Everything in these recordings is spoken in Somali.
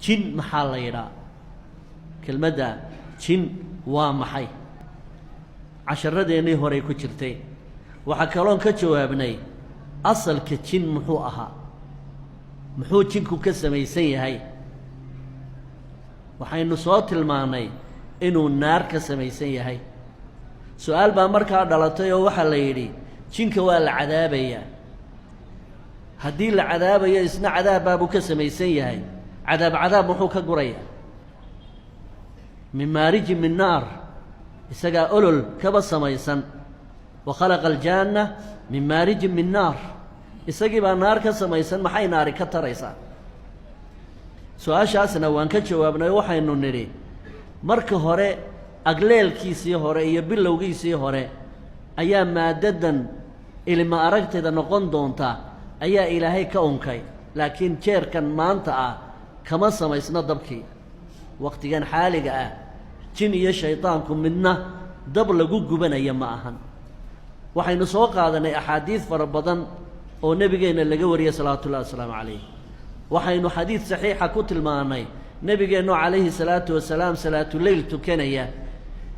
jin maxaa la yidhaa kelmadda jin waa maxay casharadeenii horey ku jirtay waxaa kaloon ka jawaabnay asalka jin muxuu ahaa muxuu jinku ka samaysan yahay waxaynu soo tilmaannay inuu naar ka samaysan yahay su-aal baa markaa dhalatay oo waxaa la yidhi jinka waa la cadaabayaa haddii la cadaabayo isna cadaab baabuu ka samaysan yahay cadaab muxuu ka gurayaa min maarijin min naar isagaa olol kaba samaysan wa khalaqa aljaanna min maarijin min naar isagii baa naar ka samaysan maxay naari ka taraysaa su-aashaasna waan ka jawaabnay waxaynu nidhi marka hore agleelkiisii hore iyo bilowgiisii hore ayaa maaddadan ilma aragteeda noqon doonta ayaa ilaahay ka unkay laakiin jeerkan maanta ah kama samaysno dabkii wakhtigan xaaliga ah jin iyo shaydaanku midna dab lagu gubanaya ma ahan waxaynu soo qaadanay axaadiid fara badan oo nebigeenna laga wariyey salawaatullahi wasalaamu calayh waxaynu xadiid saxiixa ku tilmaannay nebigeennu calayhi salaatu wasalaam salaatuleyl tukanaya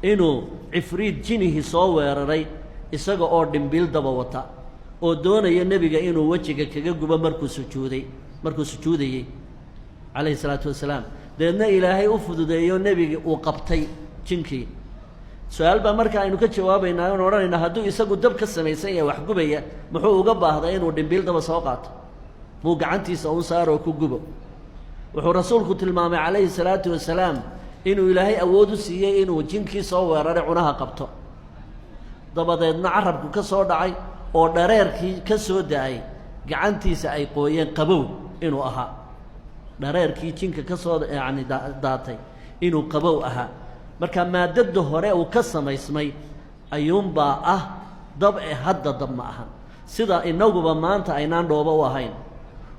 inuu cifriid jinihii soo weeraray isaga oo dhimbiil daba wata oo doonaya nebiga inuu wejiga kaga gubo markuu sujuudayey calayhi salaatu wasalaam dabeedna ilaahay u fududeeyo nebigii uu qabtay jinkii su-aal baa marka aynu ka jawaabaynaa oon odhanaynaa hadduu isagu dab ka samaysan yahay wax gubaya muxuu uga baahday inuu dhimbiil daba soo qaato muu gacantiisa un saaroo ku gubo wuxuu rasuulku tilmaamay calayhi salaatu wasalaam inuu ilaahay awood u siiyey inuu jinkii soo weeraray cunaha qabto dabadeedna carabku ka soo dhacay oo dhareerkii ka soo da-ay gacantiisa ay qooyeen qabow inuu ahaa dhareerkii jinka ka soo yacni daatay inuu qabow ahaa marka maadada hore uu ka samaysmay ayuunbaa ah dab hadda dab ma ahan sida inaguba maanta aynaan dhoobo u ahayn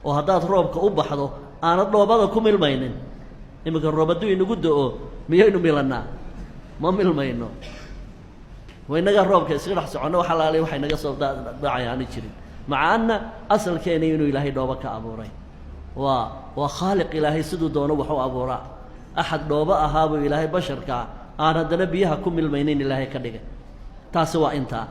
oo haddaad roobka u baxdo aanad dhoobada ku milmaynin iminka roob hadduu inagu do-o miyaynu milannaa ma milmayno waynaga roobka iska dhex soconno wax alaali waxay naga soo dhacayaani jirin maca anna asalkeena inuu ilaahay dhoobo ka abuuray waa khaaliq ilaahay siduu doono wax u abuuraa axad dhoobo ahaabuu ilaahay basharkaa aan haddana biyaha ku milmaynin ilaahay ka dhigay taasi waa intaa